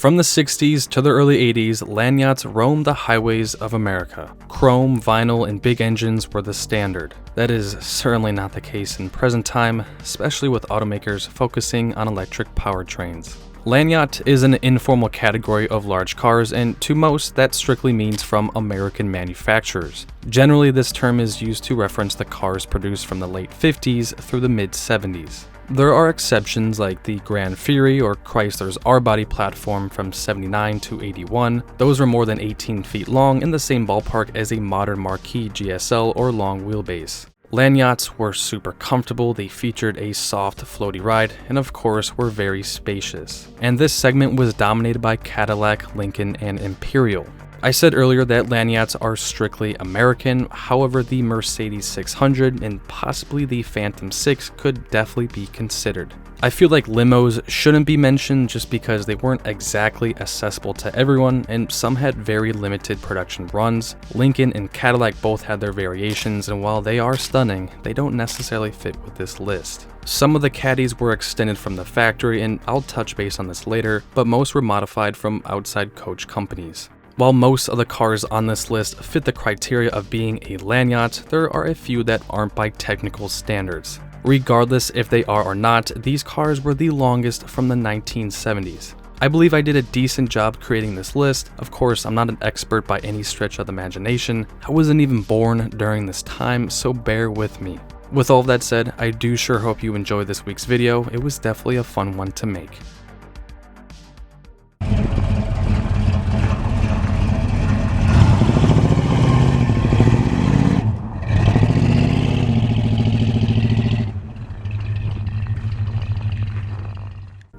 From the 60s to the early 80s, land yachts roamed the highways of America. Chrome, vinyl, and big engines were the standard. That is certainly not the case in present time, especially with automakers focusing on electric powertrains. Land yacht is an informal category of large cars, and to most, that strictly means from American manufacturers. Generally, this term is used to reference the cars produced from the late 50s through the mid-70s. There are exceptions like the Grand Fury or Chrysler's R-body platform from 79 to 81. Those were more than 18 feet long, in the same ballpark as a modern Marquis GSL or long wheelbase. Land yachts were super comfortable, they featured a soft, floaty ride, and of course were very spacious. And this segment was dominated by Cadillac, Lincoln, and Imperial. I said earlier that land yachts are strictly American, however the Mercedes 600 and possibly the Phantom 6 could definitely be considered. I feel like limos shouldn't be mentioned just because they weren't exactly accessible to everyone, and some had very limited production runs. Lincoln and Cadillac both had their variations, and while they are stunning, they don't necessarily fit with this list. Some of the caddies were extended from the factory, and I'll touch base on this later, but most were modified from outside coach companies. While most of the cars on this list fit the criteria of being a land yacht, there are a few that aren't by technical standards. Regardless if they are or not, these cars were the longest from the 1970s. I believe I did a decent job creating this list. Of course, I'm not an expert by any stretch of the imagination. I wasn't even born during this time, so bear with me. With all of that said, I do sure hope you enjoyed this week's video. It was definitely a fun one to make.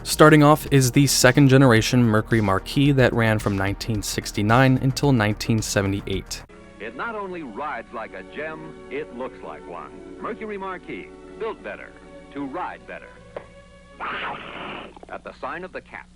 Starting off is the second generation Mercury Marquis that ran from 1969 until 1978. It not only rides like a gem, it looks like one. Mercury Marquis, built better, to ride better. At the sign of the cat.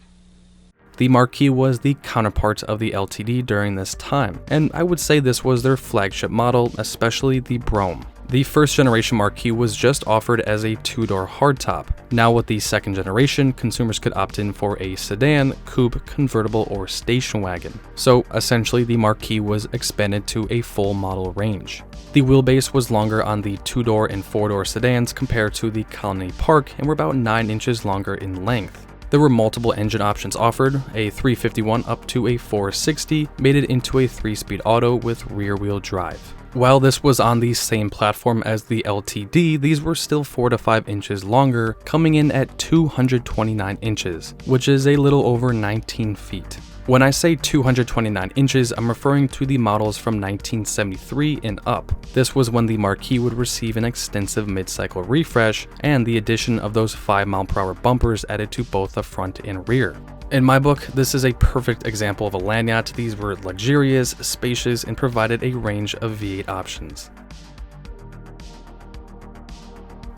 The Marquis was the counterpart of the LTD during this time, and I would say this was their flagship model, especially the Brougham. The first generation Marquis was just offered as a two-door hardtop. Now with the second generation, consumers could opt in for a sedan, coupe, convertible, or station wagon. So essentially the Marquis was expanded to a full model range. The wheelbase was longer on the two-door and four-door sedans compared to the Colony Park and were about 9 inches longer in length. There were multiple engine options offered. A 351 up to a 460 made it into a 3-speed auto with rear-wheel drive. While this was on the same platform as the LTD, these were still 4 to 5 inches longer, coming in at 229 inches, which is a little over 19 feet. When I say 229 inches, I'm referring to the models from 1973 and up. This was when the Marquis would receive an extensive mid-cycle refresh and the addition of those 5-mile-per-hour bumpers added to both the front and rear. In my book, this is a perfect example of a land yacht. These were luxurious, spacious, and provided a range of V8 options.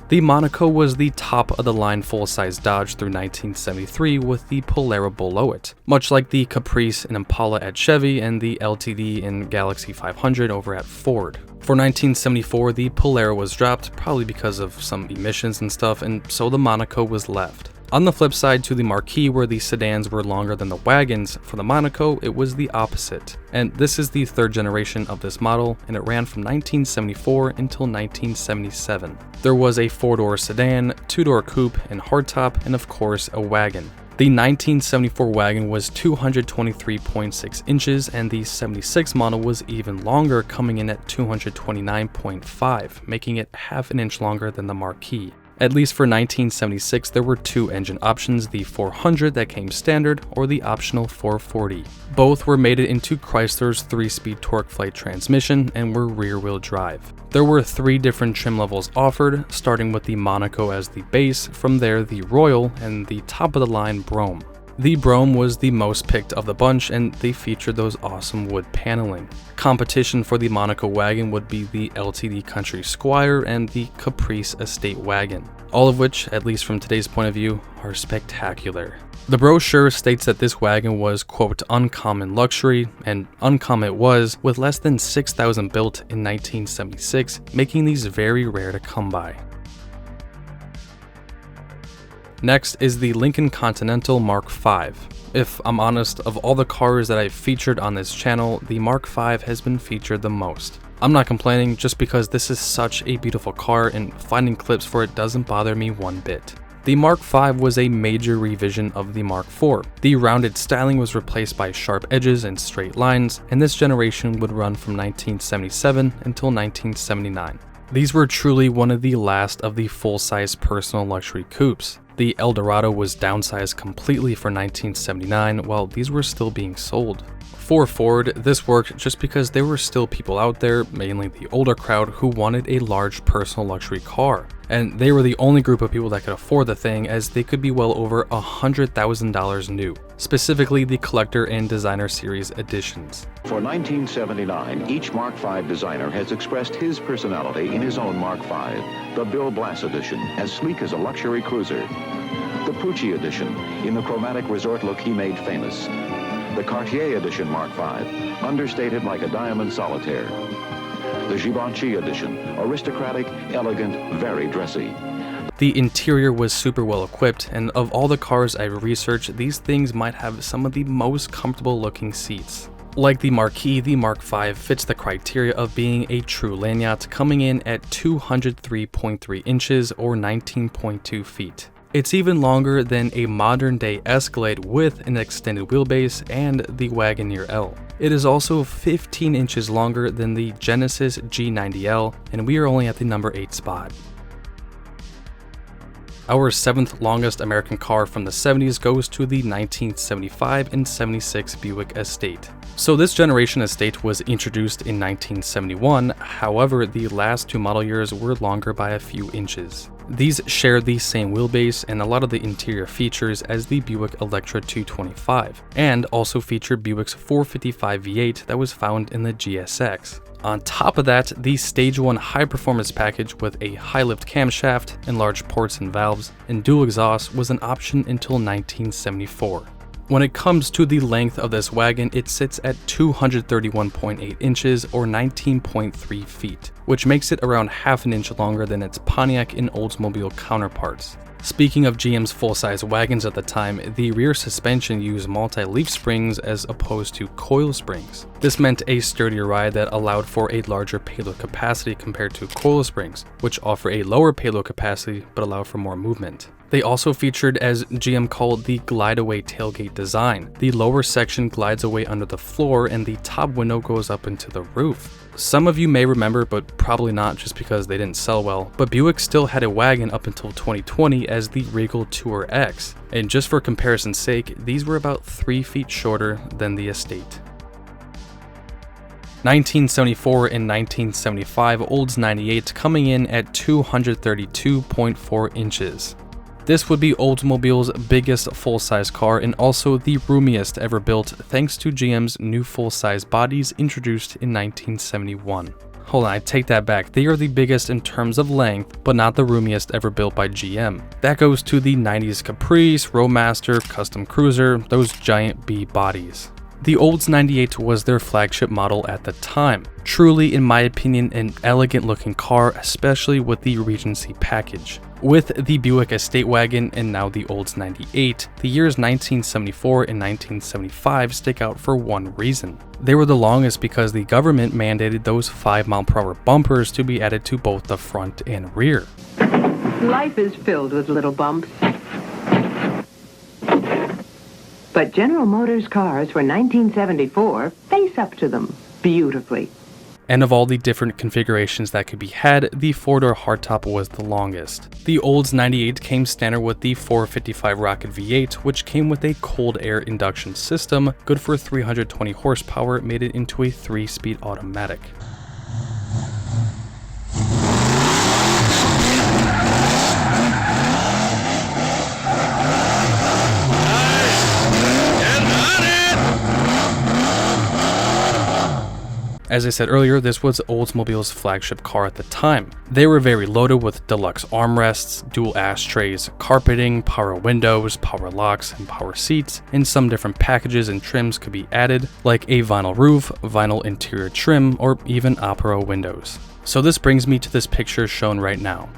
The Monaco was the top of the line full-size Dodge through 1973 with the Polara below it, much like the Caprice and Impala at Chevy and the LTD and Galaxy 500 over at Ford. For 1974, the Polara was dropped, probably because of some emissions and stuff, and so the Monaco was left. On the flip side to the Marquis, where the sedans were longer than the wagons, for the Monaco it was the opposite. And this is the third generation of this model, and it ran from 1974 until 1977. There was a 4-door sedan, 2-door coupe and hardtop, and of course a wagon. The 1974 wagon was 223.6 inches, and the 76 model was even longer, coming in at 229.5, making it half an inch longer than the Marquis. At least for 1976, there were 2 engine options, the 400 that came standard or the optional 440. Both were mated into Chrysler's 3-speed torque flight transmission and were rear-wheel drive. There were 3 different trim levels offered, starting with the Monaco as the base, from there the Royal, and the top-of-the-line Brougham. The Brougham was the most picked of the bunch, and they featured those awesome wood paneling. Competition for the Monaco wagon would be the LTD Country Squire and the Caprice Estate wagon, all of which, at least from today's point of view, are spectacular. The brochure states that this wagon was, quote, uncommon luxury, and uncommon it was, with less than 6,000 built in 1976, making these very rare to come by. Next is the Lincoln Continental Mark V. If I'm honest, of all the cars that I've featured on this channel, the Mark V has been featured the most. I'm not complaining just because this is such a beautiful car and finding clips for it doesn't bother me one bit. The Mark V was a major revision of the Mark IV. The rounded styling was replaced by sharp edges and straight lines, and this generation would run from 1977 until 1979. These were truly one of the last of the full-size personal luxury coupes. The Eldorado was downsized completely for 1979 while these were still being sold. For Ford, this worked just because there were still people out there, mainly the older crowd, who wanted a large personal luxury car. And they were the only group of people that could afford the thing, as they could be well over $100,000 new, specifically the collector and designer series editions. For 1979, each Mark V designer has expressed his personality in his own Mark V. The Bill Blass edition, as sleek as a luxury cruiser. The Pucci edition, in the chromatic resort look he made famous. The Cartier edition Mark V, understated like a diamond solitaire. The Givenchy edition, aristocratic, elegant, very dressy. The interior was super well equipped, and of all the cars I've researched, these things might have some of the most comfortable looking seats. Like the Marquis, the Mark V fits the criteria of being a true land yacht, coming in at 203.3 inches or 19.2 feet. It's even longer than a modern-day Escalade with an extended wheelbase and the Wagoneer L. It is also 15 inches longer than the Genesis G90L, and we are only at the number 8 spot. Our 7th longest American car from the 70s goes to the 1975 and 76 Buick Estate. So this generation Estate was introduced in 1971, however the last two model years were longer by a few inches. These share the same wheelbase and a lot of the interior features as the Buick Electra 225, and also feature Buick's 455 V8 that was found in the GSX. On top of that, the Stage 1 high-performance package with a high-lift camshaft, enlarged ports and valves, and dual exhaust was an option until 1974. When it comes to the length of this wagon, it sits at 231.8 inches or 19.3 feet, which makes it around half an inch longer than its Pontiac and Oldsmobile counterparts. Speaking of GM's full-size wagons at the time, the rear suspension used multi-leaf springs as opposed to coil springs. This meant a sturdier ride that allowed for a larger payload capacity compared to coil springs, which offer a lower payload capacity but allow for more movement. They also featured, as GM called, the glide-away tailgate design. The lower section glides away under the floor and the top window goes up into the roof. Some of you may remember, but probably not just because they didn't sell well, but Buick still had a wagon up until 2020 as the Regal Tour X, and just for comparison's sake, these were about 3 feet shorter than the Estate. 1974 and 1975 Olds 98 coming in at 232.4 inches. This would be Oldsmobile's biggest full-size car and also the roomiest ever built thanks to GM's new full-size bodies introduced in 1971. Hold on, I take that back. They are the biggest in terms of length, but not the roomiest ever built by GM. That goes to the 90s Caprice, Roadmaster, Custom Cruiser, those giant B bodies. The Olds 98 was their flagship model at the time. Truly, in my opinion, an elegant looking car, especially with the Regency package. With the Buick Estate wagon and now the Olds 98, the years 1974 and 1975 stick out for one reason. They were the longest because the government mandated those 5-mile-per-hour bumpers to be added to both the front and rear. Life is filled with little bumps. But General Motors cars for 1974 face up to them beautifully. And of all the different configurations that could be had, the 4-door hardtop was the longest. The Olds 98 came standard with the 455 Rocket V8, which came with a cold air induction system, good for 320 horsepower, made it into a 3-speed automatic. As I said earlier, this was Oldsmobile's flagship car at the time. They were very loaded with deluxe armrests, dual ashtrays, carpeting, power windows, power locks, and power seats, and some different packages and trims could be added, like a vinyl roof, vinyl interior trim, or even opera windows. So this brings me to this picture shown right now.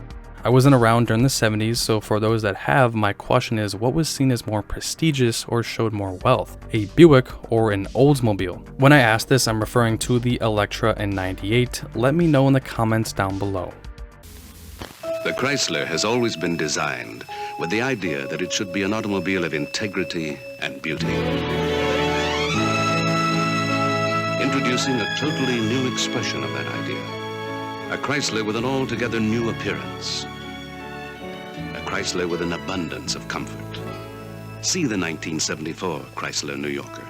I wasn't around during the 70s, so for those that have, my question is, what was seen as more prestigious or showed more wealth? A Buick or an Oldsmobile? When I ask this, I'm referring to the Electra and 98. Let me know in the comments down below. The Chrysler has always been designed with the idea that it should be an automobile of integrity and beauty. Introducing a totally new expression of that idea. A Chrysler with an altogether new appearance. A Chrysler with an abundance of comfort. See the 1974 Chrysler New Yorker.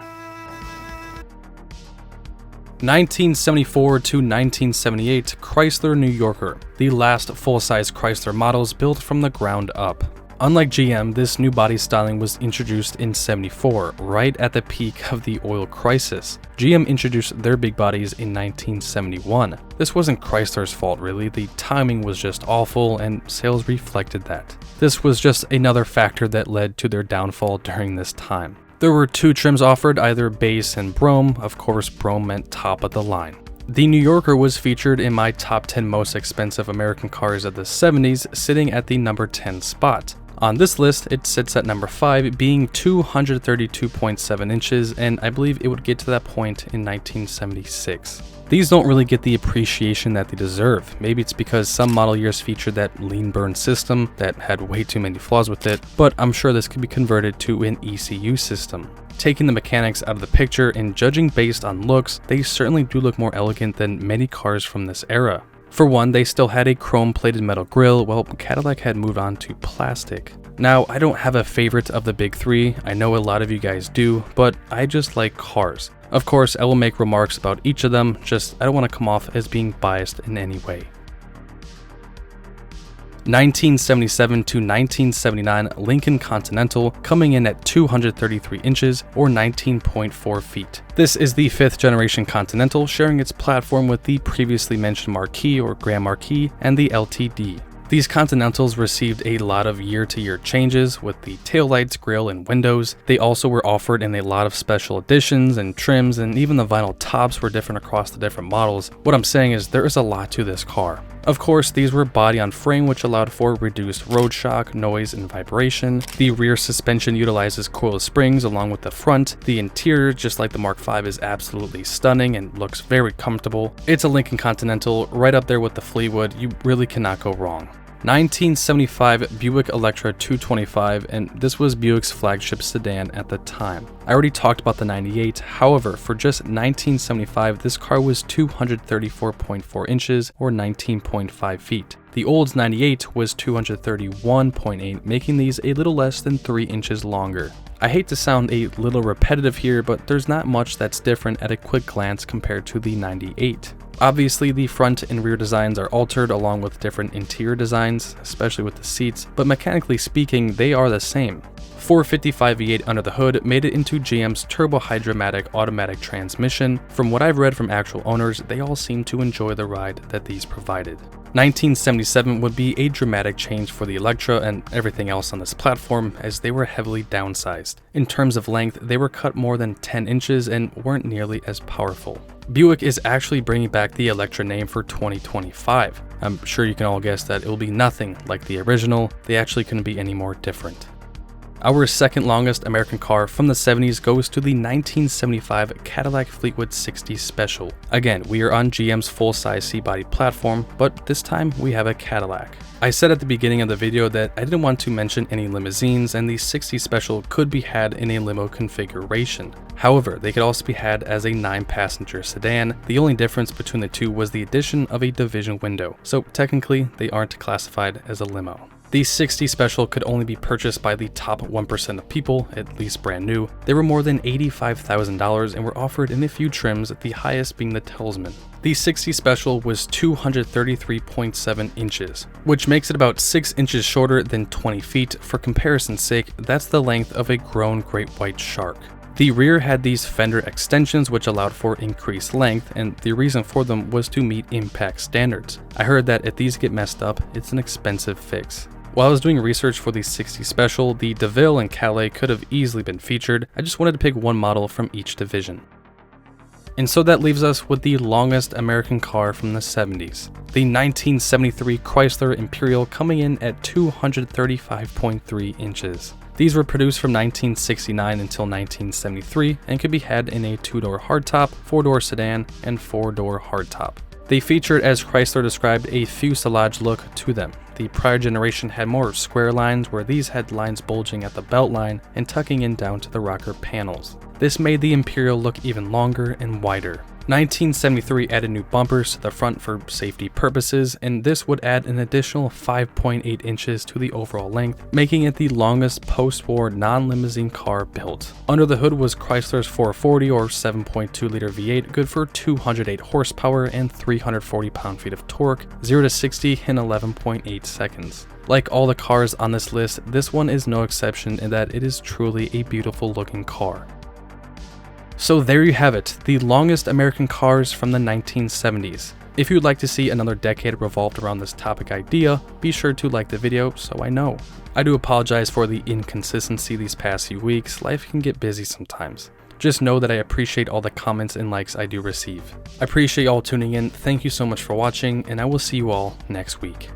1974 to 1978 Chrysler New Yorker, the last full-size Chrysler models built from the ground up. Unlike GM, this new body styling was introduced in '74, right at the peak of the oil crisis. GM introduced their big bodies in 1971. This wasn't Chrysler's fault really, the timing was just awful and sales reflected that. This was just another factor that led to their downfall during this time. There were two trims offered, either base and Brougham. Of course, Brougham meant top of the line. The New Yorker was featured in my top 10 most expensive American cars of the 70s, sitting at the number 10 spot. On this list, it sits at number 5, being 232.7 inches, and I believe it would get to that point in 1976. These don't really get the appreciation that they deserve. Maybe it's because some model years featured that lean burn system that had way too many flaws with it, but I'm sure this could be converted to an ECU system. Taking the mechanics out of the picture and judging based on looks, they certainly do look more elegant than many cars from this era. For one, they still had a chrome-plated metal grille, while Cadillac had moved on to plastic. Now, I don't have a favorite of the big three, I know a lot of you guys do, but I just like cars. Of course, I will make remarks about each of them, just I don't want to come off as being biased in any way. 1977 to 1979 Lincoln Continental, coming in at 233 inches or 19.4 feet. This is the 5th generation Continental, sharing its platform with the previously mentioned Marquis or Grand Marquis and the LTD. These Continentals received a lot of year-to-year changes with the taillights, grille, and windows. They also were offered in a lot of special editions and trims, and even the vinyl tops were different across the different models. What I'm saying is there is a lot to this car. Of course, these were body on frame, which allowed for reduced road shock, noise, and vibration. The rear suspension utilizes coil springs along with the front. The interior, just like the Mark V, is absolutely stunning and looks very comfortable. It's a Lincoln Continental, right up there with the Fleetwood. You really cannot go wrong. 1975 Buick Electra 225, and this was Buick's flagship sedan at the time. I already talked about the 98, however, for just 1975, this car was 234.4 inches or 19.5 feet. The Olds 98 was 231.8, making these a little less than 3 inches longer. I hate to sound a little repetitive here, but there's not much that's different at a quick glance compared to the 98. Obviously, the front and rear designs are altered along with different interior designs, especially with the seats, but mechanically speaking, they are the same. 455 V8 under the hood made it into GM's turbo-hydromatic automatic transmission. From what I've read from actual owners, they all seem to enjoy the ride that these provided. 1977 would be a dramatic change for the Electra and everything else on this platform, as they were heavily downsized. In terms of length, they were cut more than 10 inches and weren't nearly as powerful. Buick is actually bringing back the Electra name for 2025. I'm sure you can all guess that it will be nothing like the original. They actually couldn't be any more different. Our second longest American car from the 70s goes to the 1975 Cadillac Fleetwood 60 Special. Again, we are on GM's full-size C-body platform, but this time we have a Cadillac. I said at the beginning of the video that I didn't want to mention any limousines, and the 60 Special could be had in a limo configuration. However, they could also be had as a 9-passenger sedan. The only difference between the two was the addition of a division window, so technically they aren't classified as a limo. The 60 Special could only be purchased by the top 1% of people, at least brand new. They were more than $85,000 and were offered in a few trims, the highest being the Telsman. The 60 Special was 233.7 inches, which makes it about 6 inches shorter than 20 feet. For comparison's sake, that's the length of a grown great white shark. The rear had these fender extensions which allowed for increased length, and the reason for them was to meet impact standards. I heard that if these get messed up, it's an expensive fix. While I was doing research for the 60 Special, the DeVille and Calais could have easily been featured. I just wanted to pick one model from each division. And so that leaves us with the longest American car from the 70s. The 1973 Chrysler Imperial coming in at 235.3 inches. These were produced from 1969 until 1973 and could be had in a 2-door hardtop, 4-door sedan, and 4-door hardtop. They featured, as Chrysler described, a fuselage look to them. The prior generation had more square lines, where these had lines bulging at the belt line and tucking in down to the rocker panels. This made the Imperial look even longer and wider. 1973 added new bumpers to the front for safety purposes, and this would add an additional 5.8 inches to the overall length, making it the longest post-war non-limousine car built. Under the hood was Chrysler's 440 or 7.2-liter V8, good for 208 horsepower and 340 pound-feet of torque, 0 to 60 in 11.8 seconds. Like all the cars on this list, this one is no exception in that it is truly a beautiful looking car. So there you have it, the longest American cars from the 1970s. If you'd like to see another decade revolved around this topic idea, be sure to like the video so I know. I do apologize for the inconsistency these past few weeks, life can get busy sometimes. Just know that I appreciate all the comments and likes I do receive. I appreciate y'all tuning in, thank you so much for watching, and I will see you all next week.